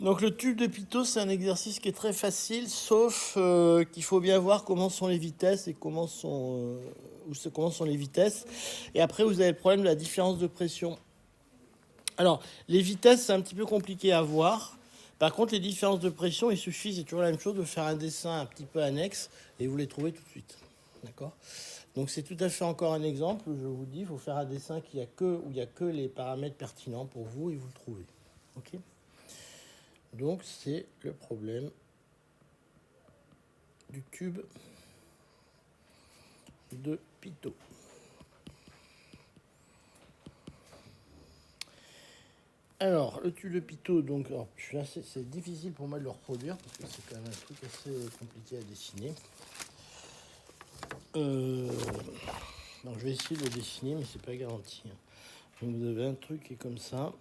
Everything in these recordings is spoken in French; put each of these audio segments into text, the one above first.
Donc le tube de Pitot, c'est un exercice qui est très facile, sauf qu'il faut bien voir comment sont les vitesses et comment sont les vitesses. Et après, vous avez le problème de la différence de pression. Alors, les vitesses, c'est un petit peu compliqué à voir. Par contre, les différences de pression, il suffit, c'est toujours la même chose, de faire un dessin un petit peu annexe et vous les trouvez tout de suite. D'accord? Donc c'est tout à fait encore un exemple. Je vous dis, il faut faire un dessin où il n'y a que les paramètres pertinents pour vous et vous le trouvez. Ok? Donc c'est le problème du tube de Pitot. Alors, le tube de Pitot, donc, c'est difficile pour moi de le reproduire parce que c'est quand même un truc assez compliqué à dessiner. Donc, je vais essayer de le dessiner, mais c'est pas garanti. Donc, vous avez un truc qui est comme ça.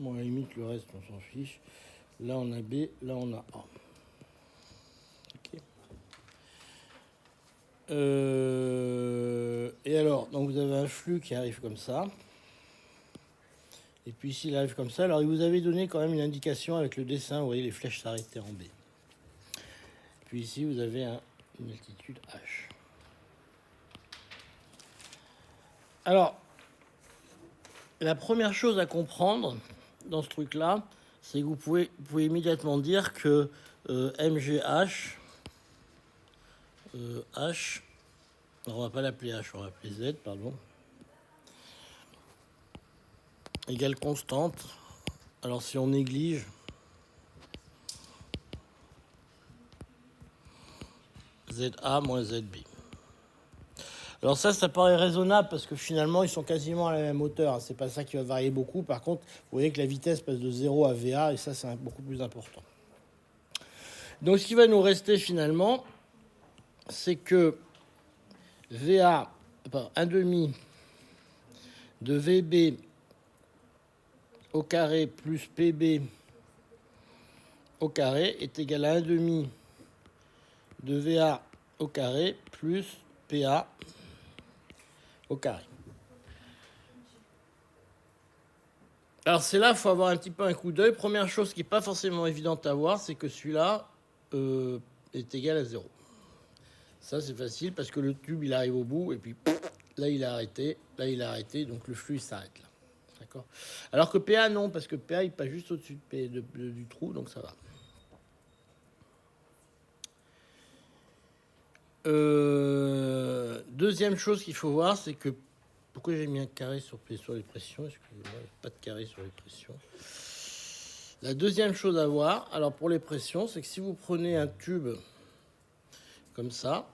Bon, à la limite, le reste, on s'en fiche. Là, on a B, là, on a A. Ok. Et alors, donc vous avez un flux qui arrive comme ça. Et puis ici, il arrive comme ça. Alors, il vous avait donné quand même une indication avec le dessin. Vous voyez, les flèches s'arrêtaient en B. Puis ici, vous avez une altitude H. Alors, la première chose à comprendre dans ce truc-là, c'est que vous pouvez immédiatement dire que MGH, H, on ne va pas l'appeler H, on va l'appeler Z, pardon, égale constante. Alors si on néglige, ZA moins ZB. Alors ça paraît raisonnable parce que finalement, ils sont quasiment à la même hauteur. C'est pas ça qui va varier beaucoup. Par contre, vous voyez que la vitesse passe de 0 à VA et ça, c'est beaucoup plus important. Donc ce qui va nous rester finalement, c'est que VA, 1 demi de VB au carré plus PB au carré est égal à 1 demi de VA au carré plus PA au carré. Alors c'est là, il faut avoir un petit peu un coup d'œil. Première chose qui n'est pas forcément évidente à voir, c'est que celui-là est égal à 0. Ça c'est facile parce que le tube il arrive au bout et puis là il a arrêté, donc le flux s'arrête là. D'accord. Alors que PA non, parce que PA il passe juste au-dessus du trou, donc ça va. Deuxième chose qu'il faut voir, c'est que pourquoi j'ai mis un carré sur les pressions. Excusez-moi, pas de carré sur les pressions. La deuxième chose à voir, alors pour les pressions, c'est que si vous prenez un tube comme ça,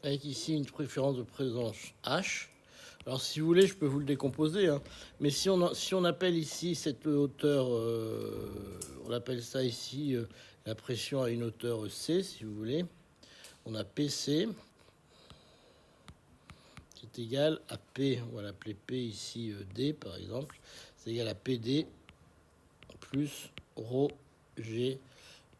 avec ici une préférence de présence H. Alors si vous voulez, je peux vous le décomposer, hein. Mais si on appelle ici cette hauteur, on appelle ça ici la pression à une hauteur C, si vous voulez. On a PC qui est égal à P, on va l'appeler P ici D par exemple, c'est égal à PD plus ρ G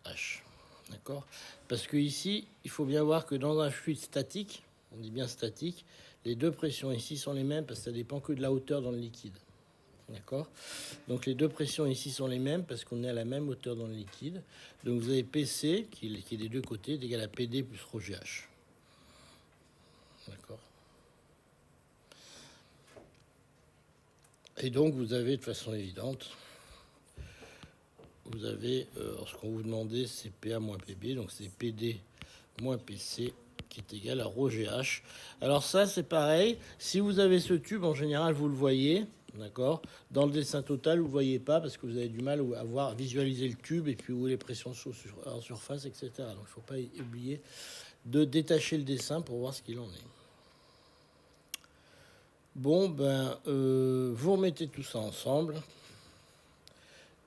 H. D'accord? Parce que ici, il faut bien voir que dans un fluide statique, on dit bien statique, les deux pressions ici sont les mêmes parce que ça dépend que de la hauteur dans le liquide. D'accord? Donc les deux pressions ici sont les mêmes parce qu'on est à la même hauteur dans le liquide. Donc vous avez PC qui est des deux côtés égal à PD plus ρGH. D'accord? Et donc vous avez de façon évidente, vous avez, ce qu'on vous demandait, c'est PA moins PB, donc c'est PD moins PC qui est égal à ρGH. Alors ça, c'est pareil. Si vous avez ce tube, en général, vous le voyez, d'accord. Dans le dessin total, vous ne le voyez pas parce que vous avez du mal à visualiser le tube et puis où les pressions sont en surface, etc. Donc il ne faut pas oublier de détacher le dessin pour voir ce qu'il en est. Bon, vous remettez tout ça ensemble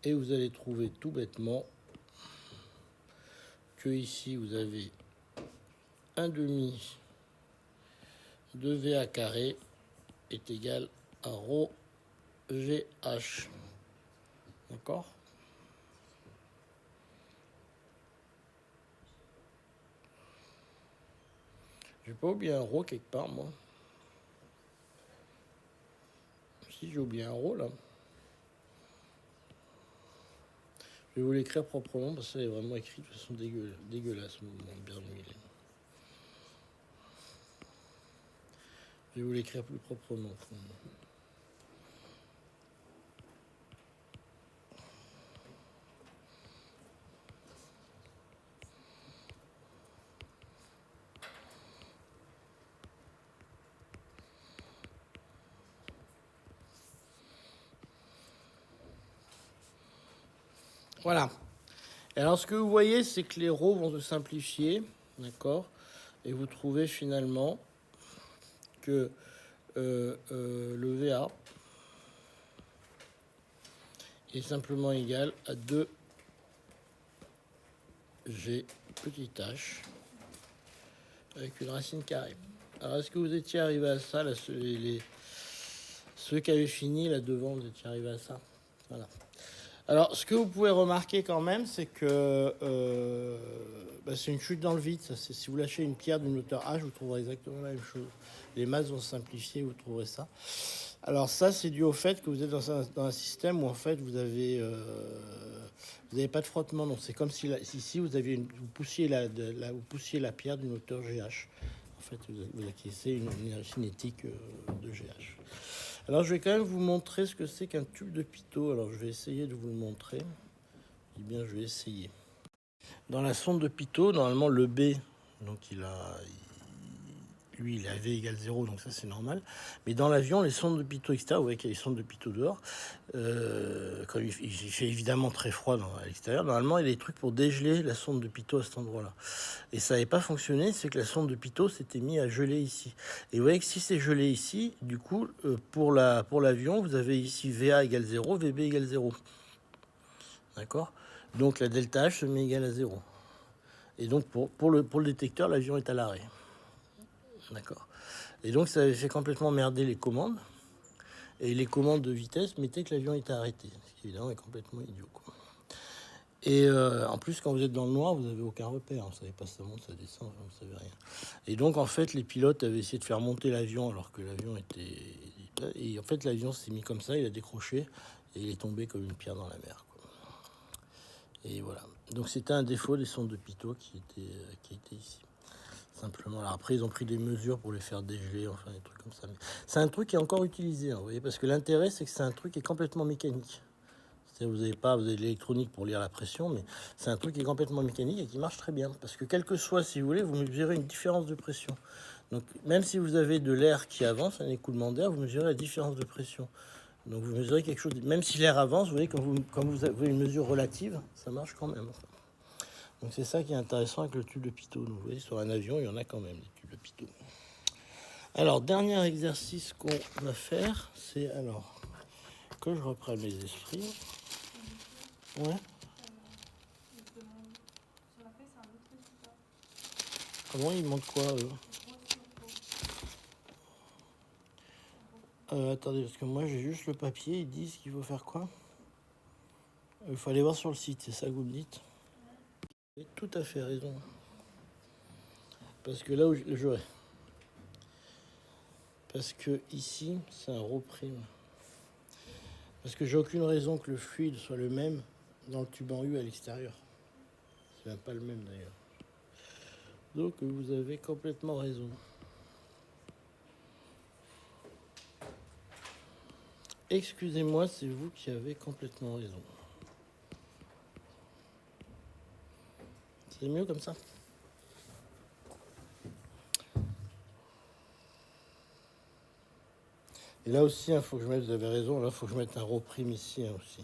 et vous allez trouver tout bêtement que ici vous avez 1 demi de VA carré est égal à rho GH. D'accord? J'ai pas oublié un rho quelque part, moi. Si, j'ai oublié un rho, là. Je vais vous l'écrire proprement, parce que ça est vraiment écrit de façon dégueulasse, bien huilé. Je vais vous l'écrire plus proprement. Voilà. Alors, ce que vous voyez, c'est que les rho vont se simplifier, d'accord? Et vous trouvez finalement que le VA est simplement égal à 2G petit h avec une racine carrée. Alors, est-ce que vous étiez arrivé à ça, là, ceux qui avaient fini là devant, vous étiez arrivé à ça? Voilà. Alors, ce que vous pouvez remarquer quand même, c'est que c'est une chute dans le vide. Ça, si vous lâchez une pierre d'une hauteur h, vous trouverez exactement la même chose. Les masses vont se simplifier, vous trouverez ça. Alors ça, c'est dû au fait que vous êtes dans un système où en fait vous avez pas de frottement. Donc c'est comme si ici vous aviez vous poussiez la pierre d'une hauteur GH. En fait, vous acquérez une cinétique de GH. Alors, je vais quand même vous montrer ce que c'est qu'un tube de pitot. Alors, je vais essayer de vous le montrer. Eh bien, je vais essayer. Dans la sonde de pitot, normalement, le B, donc lui, il a V égale 0, donc ça, c'est normal. Mais dans l'avion, les sondes de pitot extérieur, vous voyez qu'il y a les sondes de pitot dehors. Quand il fait évidemment très froid à l'extérieur, normalement, il y a des trucs pour dégeler la sonde de pitot à cet endroit-là. Et ça n'avait pas fonctionné, c'est que la sonde de pitot s'était mise à geler ici. Et vous voyez que si c'est gelé ici, du coup, pour l'avion, vous avez ici VA égale 0, VB égale 0. D'accord? Donc la delta H se met égale à 0. Et donc pour le détecteur, l'avion est à l'arrêt. D'accord? Et donc ça avait fait complètement merder les commandes. Et les commandes de vitesse mettaient que l'avion était arrêté. Ce qui évidemment est complètement idiot, quoi. Et en plus, quand vous êtes dans le noir, vous n'avez aucun repère. Vous ne savez pas si ça monte, ça descend, vous ne savez rien. Et donc, en fait, les pilotes avaient essayé de faire monter l'avion alors que l'avion était... Et en fait, l'avion s'est mis comme ça, il a décroché et il est tombé comme une pierre dans la mer, quoi. Et voilà. Donc, c'était un défaut des sondes de pitot qui était ici. Simplement. Alors après, ils ont pris des mesures pour les faire dégeler, enfin des trucs comme ça. Mais c'est un truc qui est encore utilisé, hein, vous voyez, parce que l'intérêt, c'est que c'est un truc qui est complètement mécanique. Vous avez de l'électronique pour lire la pression, mais c'est un truc qui est complètement mécanique et qui marche très bien. Parce que quel que soit, si vous voulez, vous mesurez une différence de pression. Donc même si vous avez de l'air qui avance, un écoulement d'air, vous mesurez la différence de pression. Donc vous mesurez quelque chose, même si l'air avance, vous voyez, quand vous avez une mesure relative, ça marche quand même. Donc c'est ça qui est intéressant avec le tube de pitot. Donc, vous voyez, sur un avion, il y en a quand même, des tubes de pitot. Alors, dernier exercice qu'on va faire, c'est alors que je reprenne mes esprits. Ouais. Comment ils montrent quoi attendez, parce que moi j'ai juste le papier, ils disent qu'il faut faire quoi? Il faut aller voir sur le site, c'est ça que vous me dites? Vous avez tout à fait raison. Parce que là où je... Parce que ici, c'est un rho prime. Parce que j'ai aucune raison que le fluide soit le même dans le tube en U à l'extérieur. C'est même pas le même d'ailleurs. Donc vous avez complètement raison. Excusez-moi, c'est vous qui avez complètement raison. C'est mieux comme ça. Et là aussi, il faut que je mette, vous avez raison, là, il faut que je mette un rho prime ici aussi.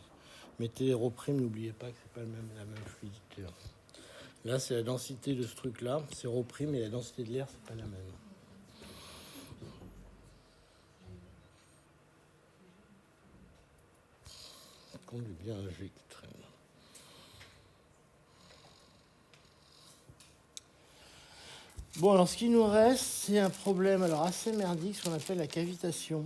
Mettez les rho prime, n'oubliez pas que c'est pas la même fluidité. Là, c'est la densité de ce truc-là, c'est rho prime, et la densité de l'air, c'est pas la même. Conduit bien un G qui traîne. Bon, alors ce qui nous reste, c'est un problème alors assez merdique, ce qu'on appelle la cavitation.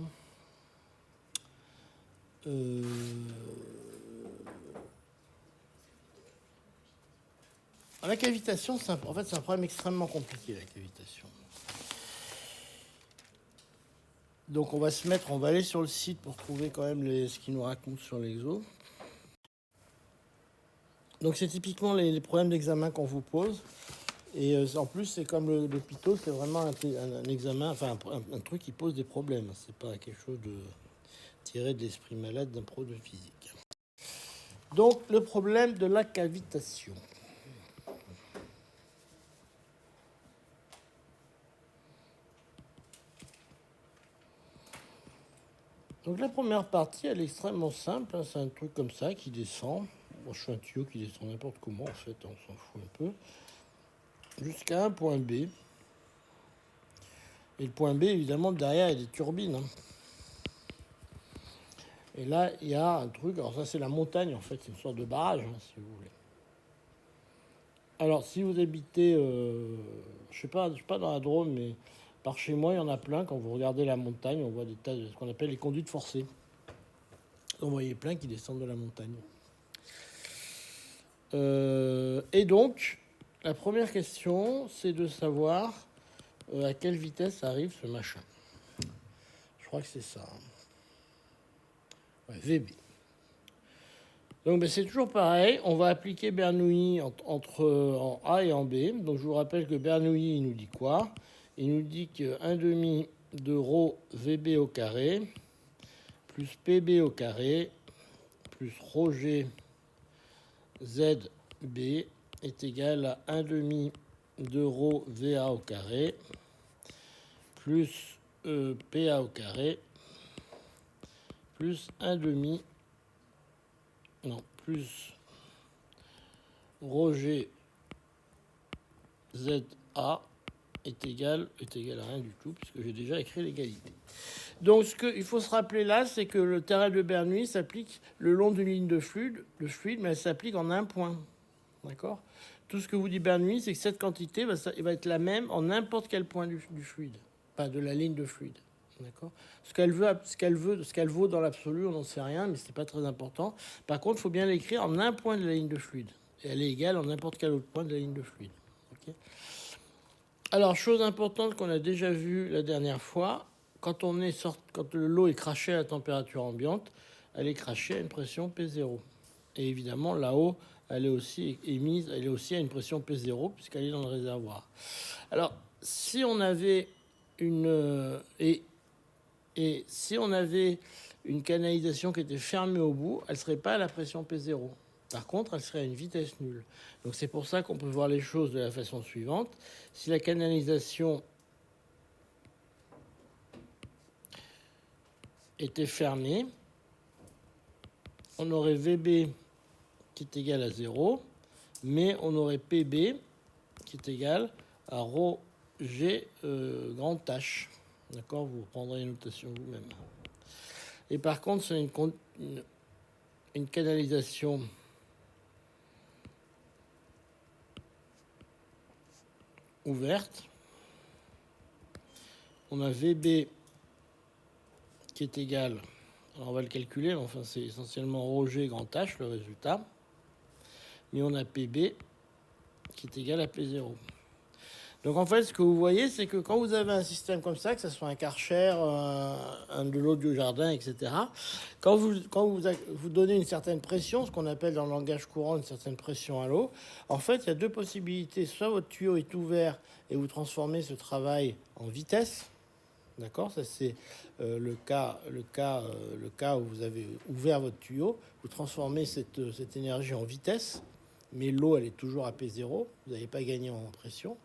La cavitation, en fait, c'est un problème extrêmement compliqué, la cavitation. Donc on va aller sur le site pour trouver quand même ce qu'ils nous racontent sur l'exo. Donc c'est typiquement les problèmes d'examen qu'on vous pose. Et en plus, c'est comme le PITO, c'est vraiment un examen, enfin un truc qui pose des problèmes. C'est pas quelque chose de tiré de l'esprit malade d'un pro de physique. Donc le problème de la cavitation. Donc la première partie, elle est extrêmement simple. C'est un truc comme ça qui descend. Bon, je suis un tuyau qui descend n'importe comment, en fait, on s'en fout un peu. Jusqu'à un point B. Et le point B, évidemment, derrière, il y a des turbines. Et là, il y a un truc. Alors ça, c'est la montagne, en fait. C'est une sorte de barrage, si vous voulez. Alors, si vous habitez, je sais pas dans la Drôme, mais par chez moi, il y en a plein. Quand vous regardez la montagne, on voit des tas de ce qu'on appelle les conduites forcées. On voyait plein qui descendent de la montagne. Et donc, la première question, c'est de savoir à quelle vitesse arrive ce machin. Je crois que c'est ça. Ouais, VB. Donc ben, c'est toujours pareil, on va appliquer Bernoulli en A et en B. Donc je vous rappelle que Bernoulli, il nous dit quoi? Il nous dit que 1 demi de ρ VB au carré plus PB au carré plus ρg ZB est égal à 1 demi de ρ VA au carré plus PA au carré plus 1 demi, non, plus ρg ZA est égal à rien du tout, puisque j'ai déjà écrit l'égalité. Donc, ce qu'il faut se rappeler là, c'est que le théorème de Bernoulli s'applique le long d'une ligne de fluide, mais elle s'applique en un point. D'accord? Tout ce que vous dit Bernoulli, c'est que cette quantité va être la même en n'importe quel point du fluide, pas de la ligne de fluide. D'accord? Ce qu'elle vaut dans l'absolu, on n'en sait rien, mais ce n'est pas très important. Par contre, il faut bien l'écrire en un point de la ligne de fluide. Et elle est égale en n'importe quel autre point de la ligne de fluide. Okay? Alors, chose importante qu'on a déjà vue la dernière fois, quand l'eau est crachée à la température ambiante, elle est crachée à une pression P0. Et évidemment, là-haut, elle est aussi émise, elle est aussi à une pression P0 puisqu'elle est dans le réservoir. Alors, si on avait si on avait une canalisation qui était fermée au bout, elle ne serait pas à la pression P0. Par contre, elle serait à une vitesse nulle. Donc c'est pour ça qu'on peut voir les choses de la façon suivante. Si la canalisation était fermée, on aurait VB qui est égal à 0, mais on aurait PB qui est égal à ρ G grand H. D'accord? Vous prendrez une notation vous-même. Et par contre, c'est une canalisation ouverte. On a VB qui est égal, alors on va le calculer, mais enfin c'est essentiellement ρg grand H le résultat. Mais on a PB qui est égal à P0. Donc en fait, ce que vous voyez, c'est que quand vous avez un système comme ça, que ce soit un Karcher, un de l'eau du jardin, etc., quand vous donnez une certaine pression, ce qu'on appelle dans le langage courant une certaine pression à l'eau, en fait, il y a deux possibilités. Soit votre tuyau est ouvert et vous transformez ce travail en vitesse. D'accord? Ça, c'est le cas où vous avez ouvert votre tuyau. Vous transformez cette énergie en vitesse, mais l'eau, elle est toujours à P0. Vous n'avez pas gagné en pression.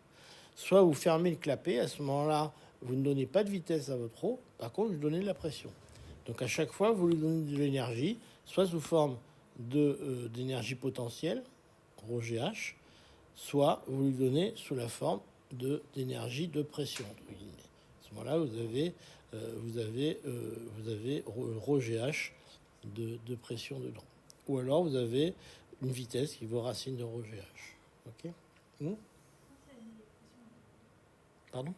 Soit vous fermez le clapet, à ce moment-là, vous ne donnez pas de vitesse à votre eau, par contre, vous donnez de la pression. Donc à chaque fois, vous lui donnez de l'énergie, soit sous forme d'énergie potentielle, ρGH, soit vous lui donnez sous la forme d'énergie de pression, entre guillemets. À ce moment-là, vous avez ρGH de pression dedans. Ou alors, vous avez une vitesse qui vaut racine de ρGH. Ok? Pardon?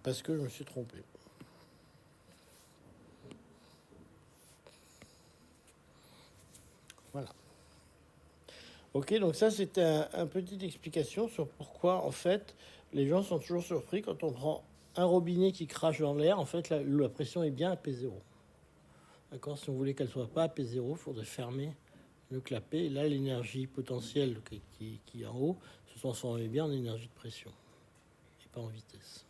Parce que je me suis trompé. Voilà. Ok, donc ça c'était un petite explication sur pourquoi en fait les gens sont toujours surpris quand on prend un robinet qui crache dans l'air. En fait, la pression est bien à P0. D'accord? Si on voulait qu'elle soit pas à P0, il faudrait fermer le clapet. Et là, l'énergie potentielle qui est en haut se transformait bien en énergie de pression et pas en vitesse.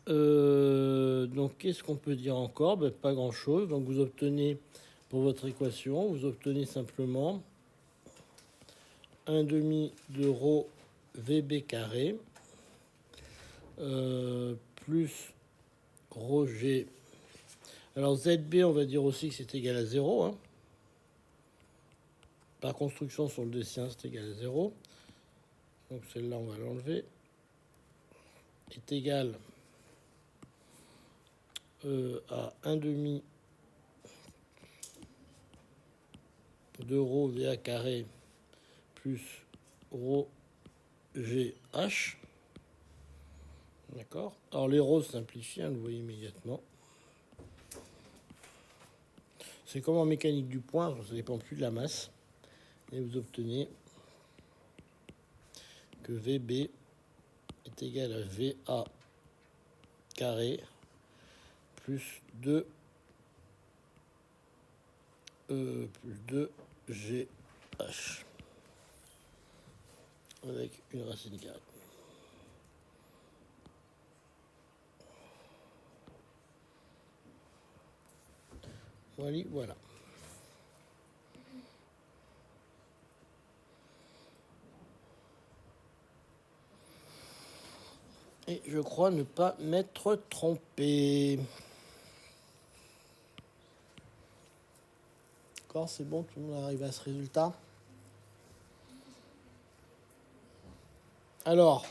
Donc, qu'est-ce qu'on peut dire encore? Ben, pas grand-chose. Donc, vous obtenez, pour votre équation, vous obtenez simplement 1 demi de rho VB carré plus rho G. Alors, ZB, on va dire aussi que c'est égal à 0. Hein. Par construction sur le dessin, c'est égal à 0. Donc, celle-là, on va l'enlever. Est égal à 1 demi de rho VA carré plus rho GH. D'accord? Alors les rho simplifient, hein, vous le voyez immédiatement. C'est comme en mécanique du point, ça ne dépend plus de la masse. Et vous obtenez que VB est égal à VA carré plus 2 GH avec une racine carrée. Voilà. Et je crois ne pas m'être trompé. D'accord, c'est bon, tout le monde arrive à ce résultat. Alors,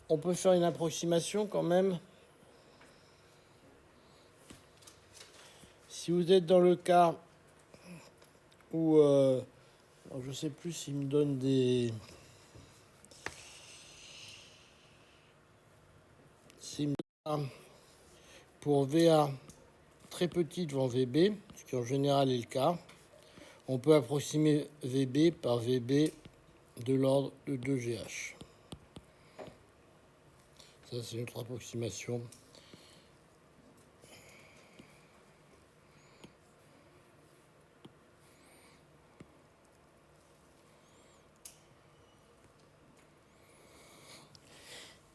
on peut faire une approximation quand même. Si vous êtes dans le cas où, je ne sais plus s'il me donne des... S'il me donne pour VA très petit devant VB, ce qui en général est le cas, on peut approximer VB par VB de l'ordre de 2GH. Ça, c'est notre approximation.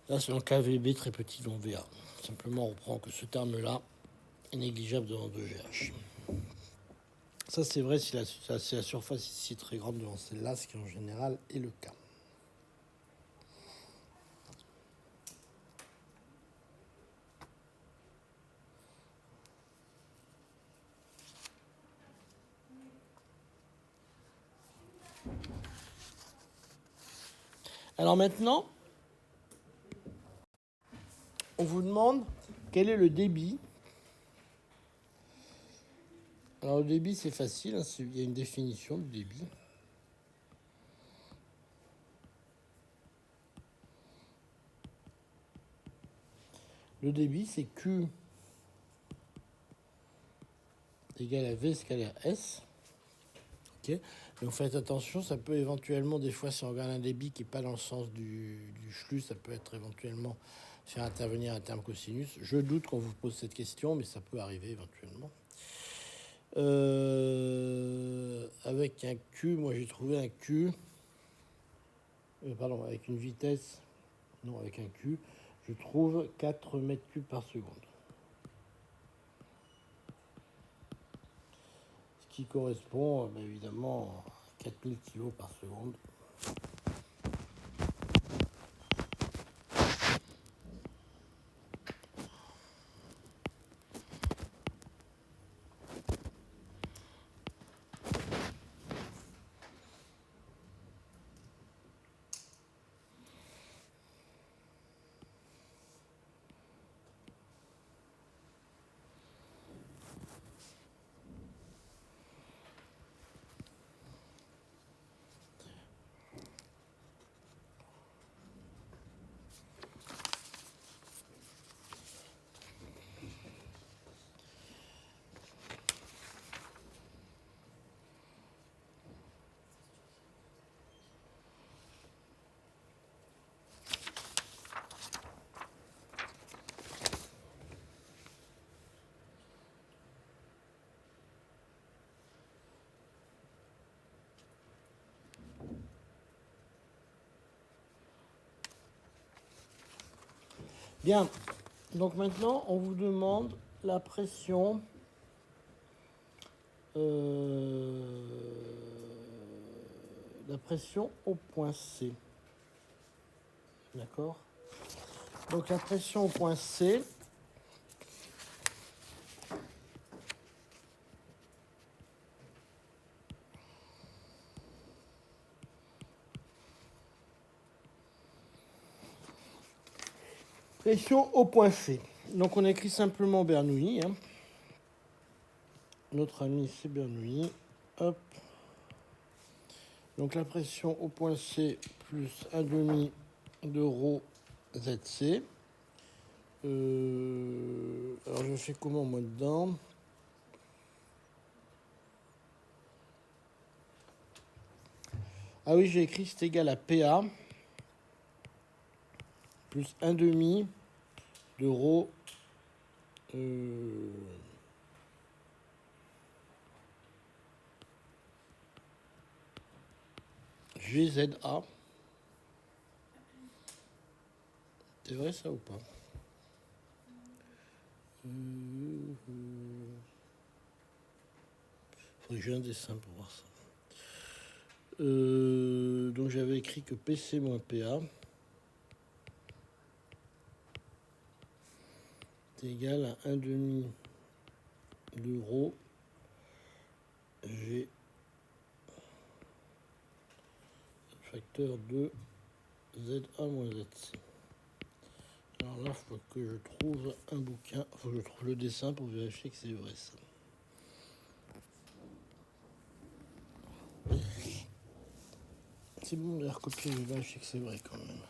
Là, c'est un cas VB très petit devant VA. Simplement, on reprend que ce terme-là est négligeable devant 2GH. Ça, c'est vrai si la surface ici est très grande devant celle-là, ce qui en général est le cas. Alors maintenant, on vous demande quel est le débit. Alors le débit, c'est facile, hein, il y a une définition du débit. Le débit, c'est Q égale à V scalaire S. Okay. Donc faites attention, ça peut éventuellement, des fois, si on regarde un débit qui n'est pas dans le sens du flux, ça peut être éventuellement faire intervenir un terme cosinus. Je doute qu'on vous pose cette question, mais ça peut arriver éventuellement. Avec un Q, moi j'ai trouvé un Q, avec une vitesse, non, avec un Q, je trouve 4 mètres cubes par seconde. Ce qui correspond évidemment à 4000 kg par seconde. Bien. Donc maintenant, on vous demande la pression au point C. D'accord? Donc la pression au point C, Donc on écrit simplement Bernoulli. Hein. Notre ami c'est Bernoulli. Hop. Donc la pression au point C plus 1,5 de rho ZC. Alors je fais comment moi dedans? Ah oui, j'ai écrit c'est égal à PA plus 1,5 de rho GZA. C'est vrai ça ou pas? Faudrait que j'ai un dessin pour voir ça. Donc j'avais écrit que PC moins PA est égal à 1,5 de rho G facteur de ZA moins ZC. Alors là, il faut que je trouve un bouquin, il faut que je trouve le dessin pour vérifier que c'est vrai ça. C'est bon, j'ai recopié, je vais vérifier que c'est vrai quand même.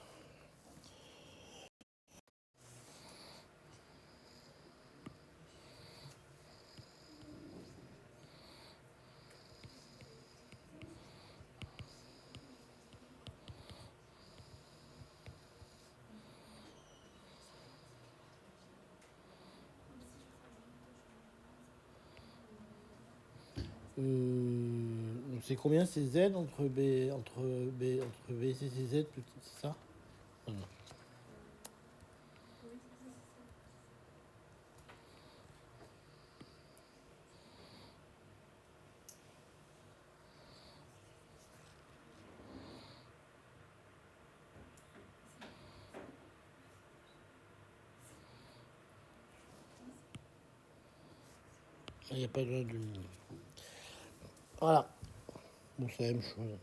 C'est combien c'est Z entre B et C, c'est Z, c'est ça? Voilà. Il n'y a pas de 1,5. Voilà. Bon, c'est la même chose.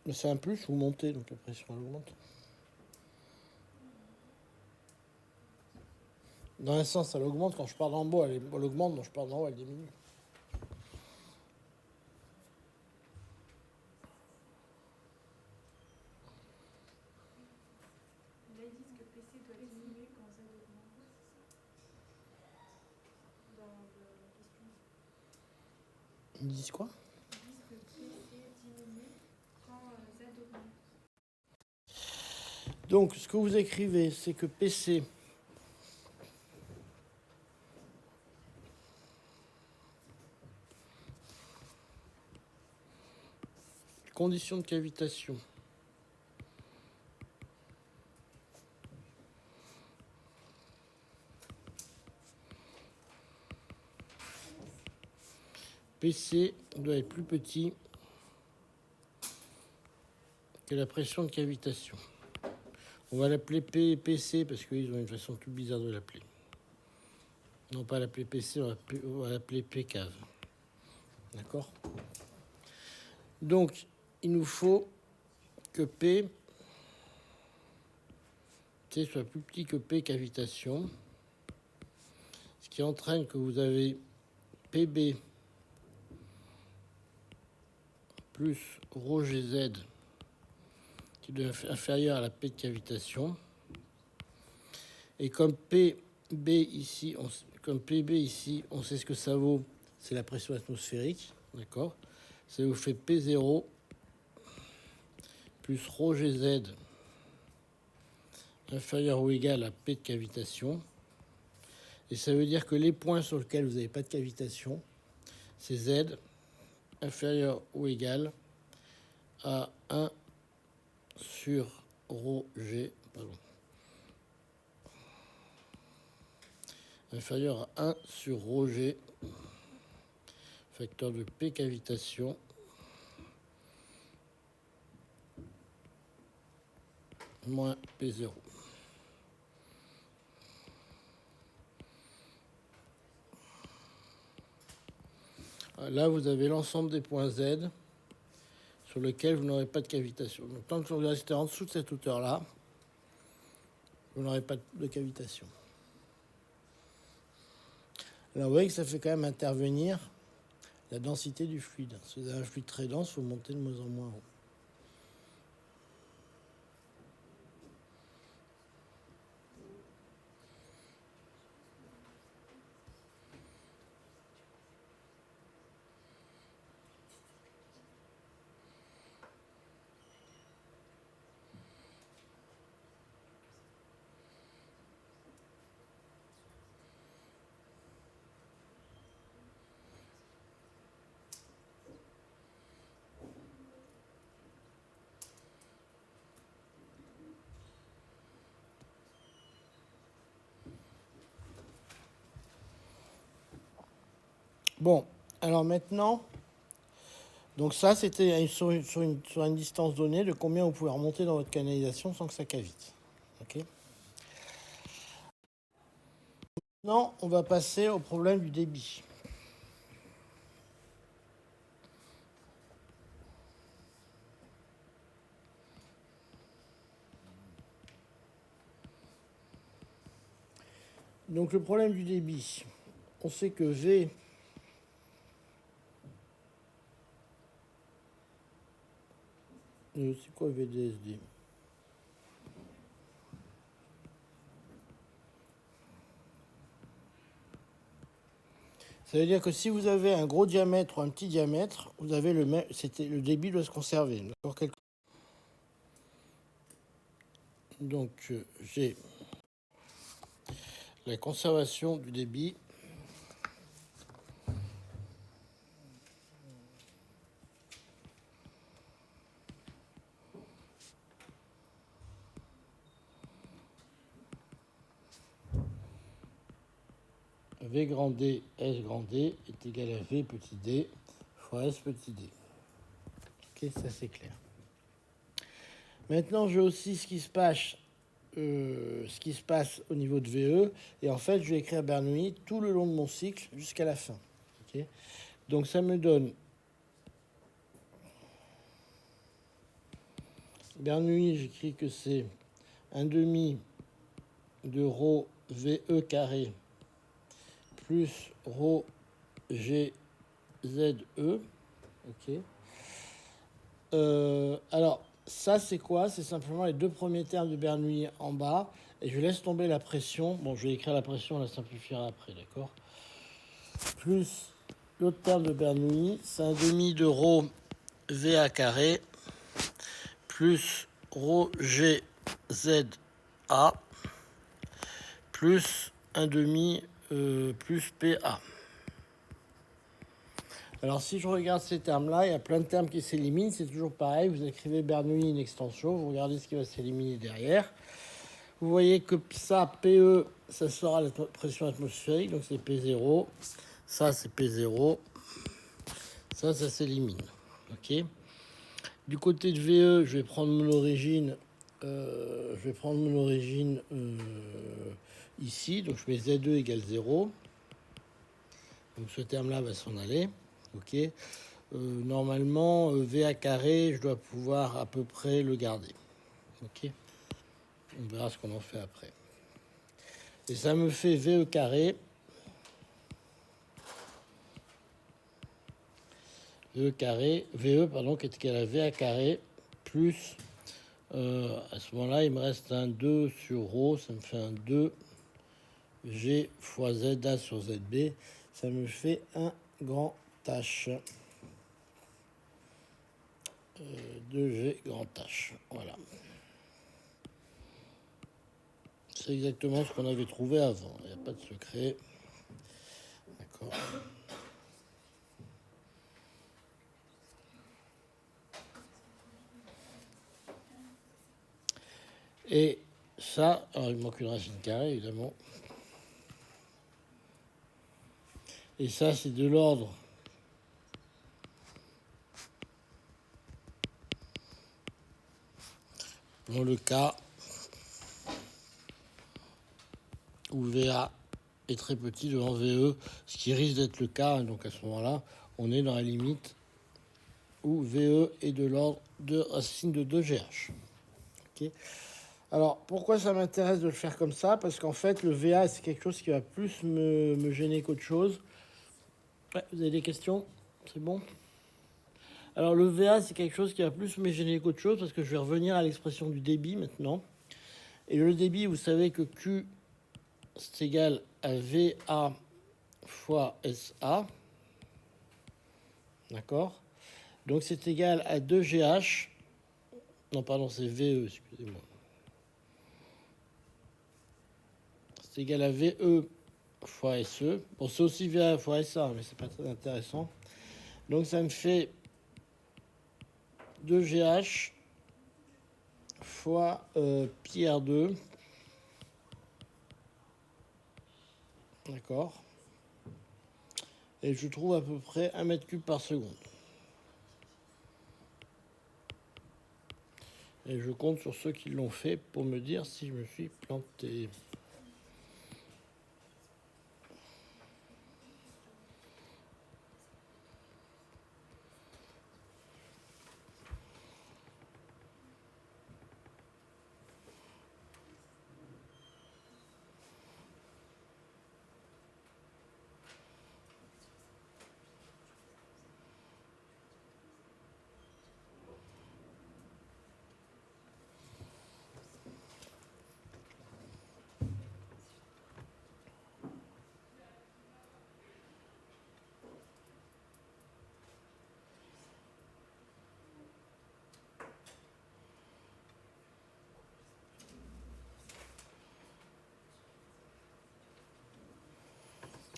Mais c'est un plus, vous montez, donc la pression elle augmente. Dans un sens, elle augmente. Quand je pars d'en bas, elle augmente. Quand je pars d'en haut, elle diminue. Là, ils disent que PC doit diminuer quand Z augmente. Dans la question. Ils disent quoi? Ils disent que PC diminue quand Z augmente. Donc, ce que vous écrivez, c'est que PC conditions de cavitation PC doit être plus petit que la pression de cavitation. On va l'appeler P et PC parce qu'ils ont une façon toute bizarre de l'appeler. Non, pas l'appeler PC, on va l'appeler P-cave. D'accord? Donc, il nous faut que P soit plus petit que P cavitation, ce qui entraîne que vous avez PB plus rho GZ qui doit être inférieur à la P de cavitation. Et comme PB ici, on sait ce que ça vaut, c'est la pression atmosphérique, d'accord? Ça vous fait P0 plus rho GZ inférieur ou égal à P de cavitation. Et ça veut dire que les points sur lesquels vous n'avez pas de cavitation, c'est Z inférieur ou égal à 1 sur rho G, pardon, inférieur à 1 sur rho G, facteur de P cavitation, moins P0. Là, vous avez l'ensemble des points Z sur lesquels vous n'aurez pas de cavitation. Donc, tant que vous restez en dessous de cette hauteur-là, vous n'aurez pas de cavitation. Alors, vous voyez que ça fait quand même intervenir la densité du fluide. Si vous avez un fluide très dense, il faut monter de moins en moins haut. Bon, alors maintenant, donc ça c'était sur une distance donnée de combien vous pouvez remonter dans votre canalisation sans que ça cavite. Okay. Maintenant, on va passer au problème du débit. Donc le problème du débit, on sait que V c'est quoi VDSD? Ça veut dire que si vous avez un gros diamètre ou un petit diamètre, vous avez le même, le débit doit se conserver. Donc j'ai la conservation du débit V grand D, S grand D est égal à V petit d fois S petit d. Ok, ça c'est clair. Maintenant, j'ai aussi ce qui se passe au niveau de VE. Et en fait, je vais écrire Bernoulli tout le long de mon cycle jusqu'à la fin. Okay, donc ça me donne Bernoulli, j'écris que c'est 1/2 de rho VE carré plus rho GZE. Ok. Alors, ça, c'est quoi? C'est simplement les deux premiers termes de Bernoulli en bas. Et je laisse tomber la pression. Bon, je vais écrire la pression, on la simplifiera après, d'accord? Plus l'autre terme de Bernoulli, c'est 1/2 de rho VA carré plus rho GZA plus 1/2 plus PA. Alors, si je regarde ces termes-là, il y a plein de termes qui s'éliminent. C'est toujours pareil. Vous écrivez Bernoulli une extension. Vous regardez ce qui va s'éliminer derrière. Vous voyez que ça, PE, ça sera la pression atmosphérique. Donc, c'est P0. Ça, c'est P0. Ça s'élimine. OK. Du côté de VE, je vais prendre mon origine. Ici. Donc, je mets Z2 égale 0. Donc, ce terme-là va s'en aller. OK. Normalement, VA carré, je dois pouvoir à peu près le garder. Ok. On verra ce qu'on en fait après. Et ça me fait VE carré. VE qui est égal à VA carré, plus, à ce moment-là, il me reste un 2 sur rho, ça me fait un 2 G fois ZA sur ZB. Ça me fait un grand H. 2G grand H. Voilà. C'est exactement ce qu'on avait trouvé avant. Il n'y a pas de secret. D'accord. Et ça, alors il manque une racine carrée, évidemment. Et ça, c'est de l'ordre dans le cas où VA est très petit devant VE, ce qui risque d'être le cas. Donc à ce moment-là, on est dans la limite où VE est de l'ordre de racine de 2GH. Okay. Alors, pourquoi ça m'intéresse de le faire comme ça? Parce qu'en fait, le VA, c'est quelque chose qui va plus me gêner qu'autre chose. Ouais, vous avez des questions? C'est bon? Alors, le VA, c'est quelque chose qui va plus me gêner qu'autre chose parce que je vais revenir à l'expression du débit maintenant. Et le débit, vous savez que Q, c'est égal à VA fois SA. D'accord? Donc, c'est égal à 2GH. Non, pardon, c'est VE, excusez-moi. C'est égal à VE fois SE. Bon, c'est aussi VA fois SA, mais c'est pas très intéressant. Donc, ça me fait 2GH fois pi R2. D'accord. Et je trouve à peu près 1 mètre cube par seconde. Et je compte sur ceux qui l'ont fait pour me dire si je me suis planté.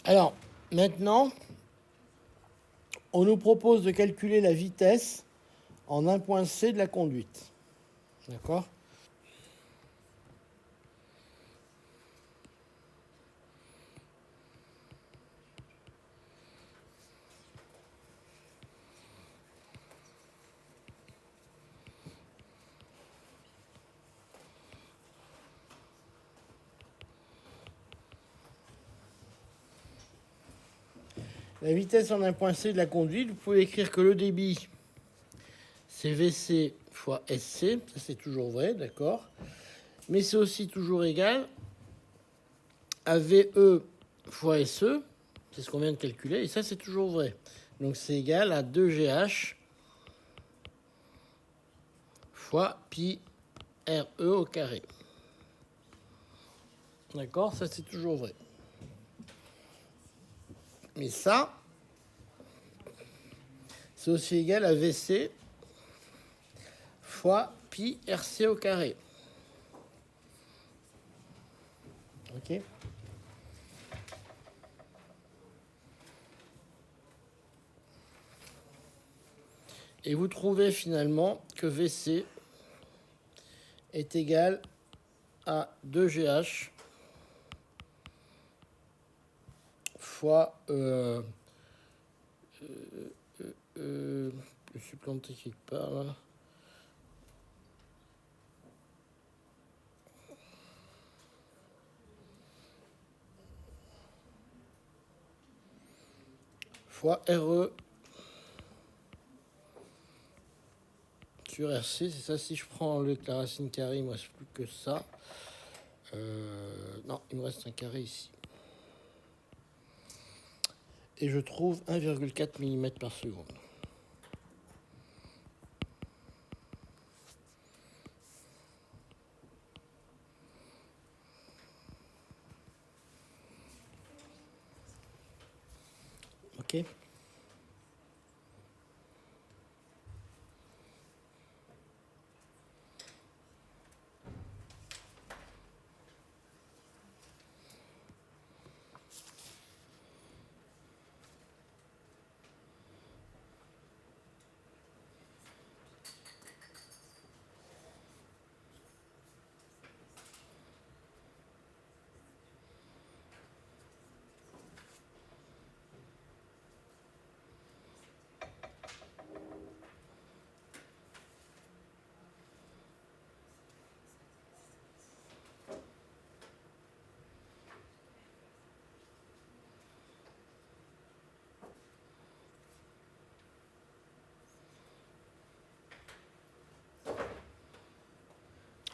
Alors, maintenant, on nous propose de calculer la vitesse en un point C de la conduite. D'accord? La vitesse en un point C de la conduite, vous pouvez écrire que le débit, c'est VC fois SC. Ça, c'est toujours vrai, d'accord? Mais c'est aussi toujours égal à VE fois SE. C'est ce qu'on vient de calculer. Et ça, c'est toujours vrai. Donc, c'est égal à 2GH fois pi RE au carré. D'accord? Ça, c'est toujours vrai. Mais ça, c'est aussi égal à VC fois pi RC au carré. Ok? Et vous trouvez finalement que VC est égal à 2GH fois... je suis planté quelque part là. Fois RE sur RC. C'est ça, si je prends la racine carrée, il ne me reste plus que ça. Non, il me reste un carré ici. Et je trouve 1,4 mm par seconde. Ok?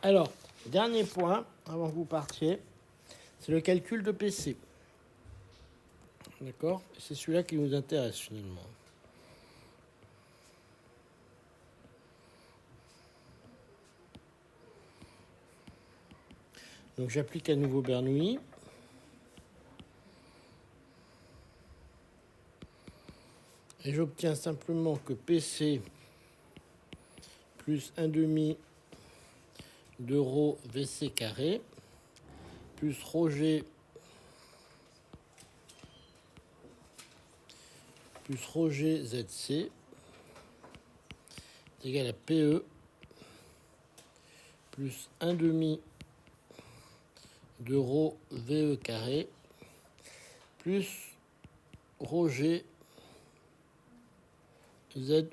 Alors, dernier point, avant que vous partiez, c'est le calcul de PC. D'accord? C'est celui-là qui nous intéresse finalement. Donc j'applique à nouveau Bernoulli. Et j'obtiens simplement que PC plus 1 demi de rho VC carré plus Roger ZC est égal à PE plus 1 demi de rho VE carré plus Roger ZE.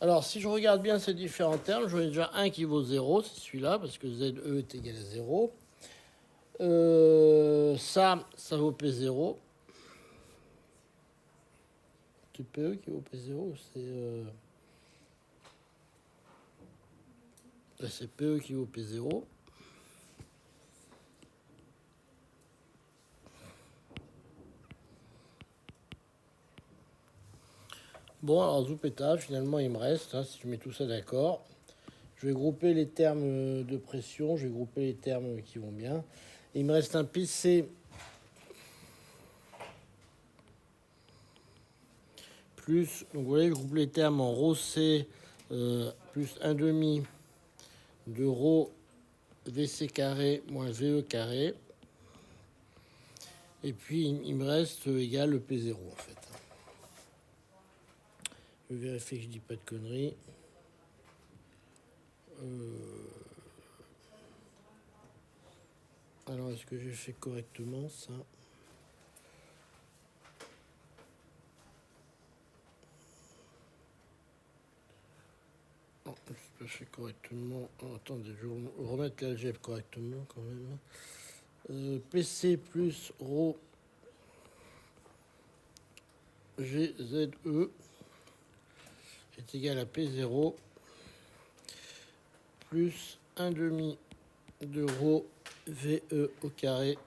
Alors, si je regarde bien ces différents termes, j'en ai déjà un qui vaut 0, c'est celui-là, parce que ZE est égal à 0. Ça vaut P0. C'est PE qui vaut P0, c'est PE qui vaut P0. Bon, alors Zoupeta, finalement, il me reste, si je mets tout ça d'accord, je vais grouper les termes de pression, je vais grouper les termes qui vont bien. Il me reste un PC plus, donc vous voyez, je groupe les termes en rho C plus 1 demi de rho VC carré moins VE carré. Et puis, il me reste égal le P0, en fait. Je vérifie que je dis pas de conneries. Alors, est-ce que j'ai fait correctement ça? Non, je n'ai pas fait correctement. Oh, attendez, je vais remettre l'algèbre correctement quand même. PC plus rho GZE est égal à P0 plus 1 demi de rho VE au carré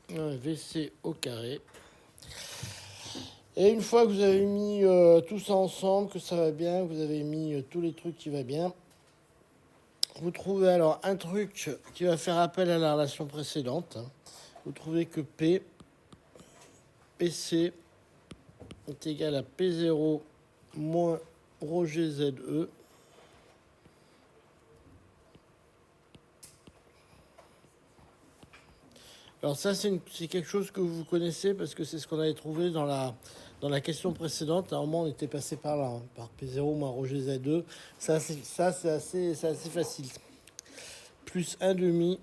VC au carré. Et une fois que vous avez mis tout ça ensemble, que ça va bien, que vous avez mis tous les trucs qui vont bien, vous trouvez alors un truc qui va faire appel à la relation précédente. Vous trouvez que PC est égal à P0 moins rho GZE. Alors ça, c'est quelque chose que vous connaissez parce que c'est ce qu'on avait trouvé dans la question précédente. À un moment, on était passé par là, par P0 moins rho GZ2. Ça, c'est assez facile. Plus 1 demi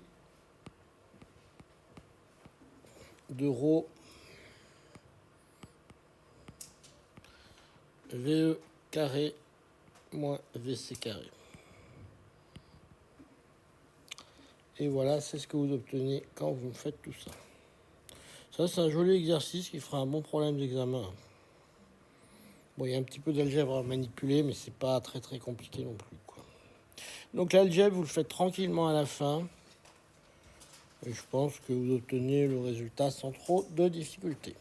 de rho VE carré moins VC carré. Et voilà, c'est ce que vous obtenez quand vous faites tout ça. Ça, c'est un joli exercice qui fera un bon problème d'examen. Bon, il y a un petit peu d'algèbre à manipuler, mais c'est pas très très compliqué non plus, quoi. Donc l'algèbre, vous le faites tranquillement à la fin. Et je pense que vous obtenez le résultat sans trop de difficultés.